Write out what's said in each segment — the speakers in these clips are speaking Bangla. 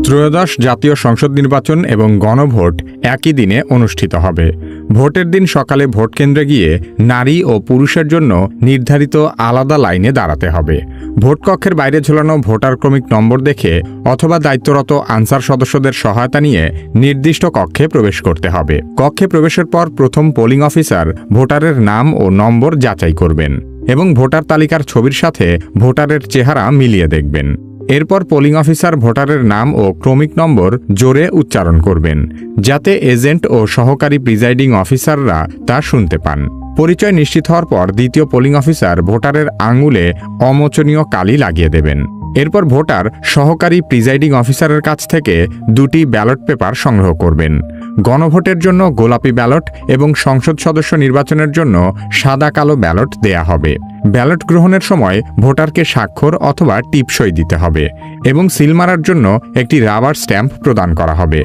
ত্রয়োদশ জাতীয় সংসদ নির্বাচন এবং গণভোট একই দিনে অনুষ্ঠিত হবে। ভোটের দিন সকালে ভোট কেন্দ্রে গিয়ে নারী ও পুরুষের জন্য নির্ধারিত আলাদা লাইনে দাঁড়াতে হবে। ভোট কক্ষের বাইরে ঝোলানো ভোটার ক্রমিক নম্বর দেখে অথবা দায়িত্বরত আনসার সদস্যদের সহায়তা নিয়ে নির্দিষ্ট কক্ষে প্রবেশ করতে হবে। কক্ষে প্রবেশের পর প্রথম পোলিং অফিসার ভোটারের নাম ও নম্বর যাচাই করবেন এবং ভোটার তালিকার ছবির সাথে ভোটারের চেহারা মিলিয়ে দেখবেন। এরপর পোলিং অফিসার ভোটারের নাম ও ক্রমিক নম্বর জোরে উচ্চারণ করবেন, যাতে এজেন্ট ও সহকারী প্রিজাইডিং অফিসাররা তা শুনতে পান। পরিচয় নিশ্চিত হওয়ার পর দ্বিতীয় পোলিং অফিসার ভোটারের আঙুলে অমোচনীয় কালি লাগিয়ে দেবেন। এরপর ভোটার সহকারী প্রিজাইডিং অফিসারের কাছ থেকে 2টি ব্যালট পেপার সংগ্রহ করবেন। গণভোটের জন্য গোলাপি ব্যালট এবং সংসদ সদস্য নির্বাচনের জন্য সাদা কালো ব্যালট দেয়া হবে। ব্যালট গ্রহণের সময় ভোটারকে স্বাক্ষর অথবা টিপসই দিতে হবে এবং সিল মারার জন্য একটি রাবার স্ট্যাম্প প্রদান করা হবে।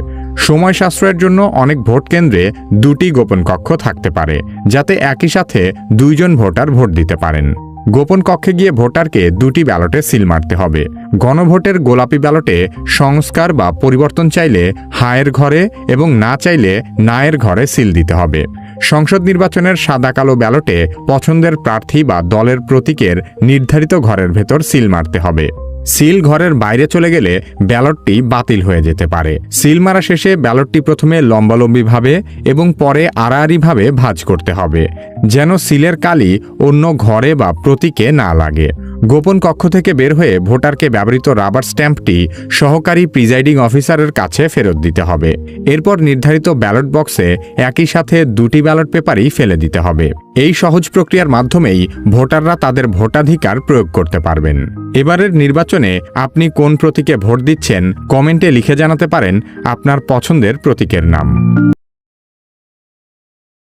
সময় সাশ্রয়ের জন্য অনেক ভোট কেন্দ্রে 2টি গোপন কক্ষ থাকতে পারে, যাতে একই সাথে 2 জন ভোটার ভোট দিতে পারেন। গোপন কক্ষে গিয়ে ভোটারকে 2টি ব্যালটে সিল মারতে হবে। গণভোটের গোলাপি ব্যালটে সংস্কার বা পরিবর্তন চাইলে হায়ের ঘরে এবং না চাইলে নায়ের ঘরে সিল দিতে হবে। সংসদ নির্বাচনের সাদা কালো ব্যালটে পছন্দের প্রার্থী বা দলের প্রতীকের নির্ধারিত ঘরের ভেতর সিল মারতে হবে। সিল ঘরের বাইরে চলে গেলে ব্যালটটি বাতিল হয়ে যেতে পারে। সিল মারা শেষে ব্যালটটি প্রথমে লম্বালম্বিভাবে এবং পরে আড়াআড়িভাবে ভাঁজ করতে হবে, যেন সিলের কালি অন্য ঘরে বা প্রতীকে না লাগে। গোপন কক্ষ থেকে বের হয়ে ভোটারকে ব্যবহৃত রাবার স্ট্যাম্পটি সহকারী প্রিজাইডিং অফিসারের কাছে ফেরত দিতে হবে। এরপর নির্ধারিত ব্যালট বক্সে একই সাথে 2টি ব্যালট পেপারই ফেলে দিতে হবে। এই সহজ প্রক্রিয়ার মাধ্যমেই ভোটাররা তাদের ভোটাধিকার প্রয়োগ করতে পারবেন। এবারের নির্বাচনে আপনি কোন প্রতীকে ভোট দিচ্ছেন কমেন্টে লিখে জানাতে পারেন আপনার পছন্দের প্রতীকের নাম।